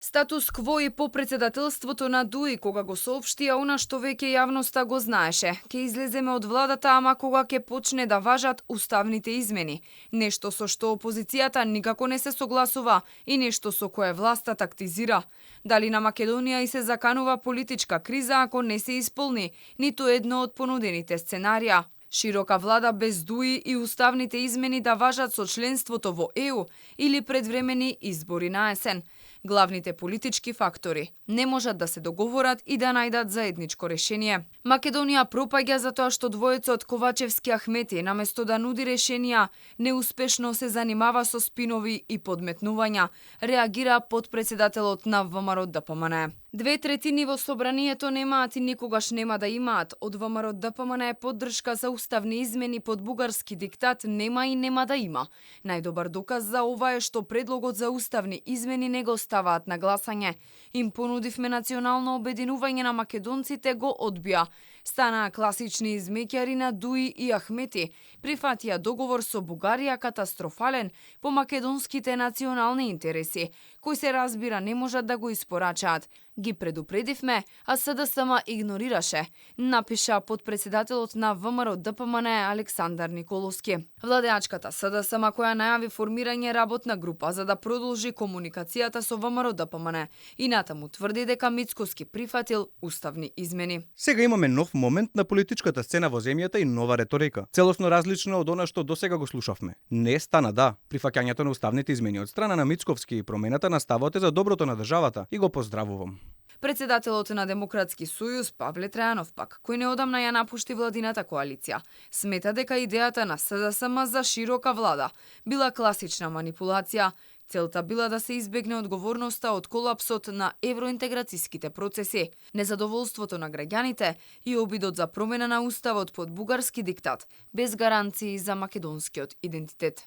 Статус кво и по председателството на ДУИ, кога го соопштија она што веќе јавноста го знаеше. Ке излеземе од владата, ама кога ќе почне да важат уставните измени. Нешто со што опозицијата никако не се согласува и нешто со кое власта тактизира. Дали на Македонија и се заканува политичка криза ако не се исполни ниту едно од понудените сценарија? Широка влада без ДУИ и уставните измени да важат со членството во ЕУ или предвремени избори на есен. Главните политички фактори не можат да се договорат и да најдат заедничко решение. Македонија пропаѓа затоа што двојцот Ковачевски Ахмети, наместо да нуди решенија, неуспешно се занимава со спинови и подметнувања, реагира подпредседателот на ВМРО ДПМН. 2/3 во собранието немаат и никогаш нема да имаат. Од ВМРО ДПМН поддршка за уставни измени под бугарски диктат нема и нема да има. Најдобар доказ за ова е што предлогот за уставни измени не го ставаат на гласање. Им понудивме национално обединување на македонците, го одбија. Станаа класични измеќари на ДУИ и Ахмети. Прифатија договор со Бугарија катастрофален по македонските национални интереси, кој се разбира не можат да го испорачаат. Ги предупредивме, а СДСМ игнорираше, напиша подпредседателот на ВМРО ДПМН Александар Николовски. Владеачката СДСМ која најави формирање работна група за да продолжи комуникацијата со ВМРО ДПМН и натаму тврди дека Мицкоски прифатил уставни измени. Сега имаме нов момент на политичката сцена во земјата и нова реторика, целосно различна од она што досега го слушавме. Не стана прифаќањето на уставните измени од страна на Мицковски и промената на ставот е за доброто на државата и го поздравувам. Председателот на Демократски сојуз Павле Трајанов пак, кој неодамна ја напушти владината коалиција, смета дека идејата на СДСМ за широка влада била класична манипулација. Целта била да се избегне одговорноста од колапсот на евроинтеграцијските процеси, незадоволството на граѓаните и обидот за промена на уставот под бугарски диктат, без гаранции за македонскиот идентитет.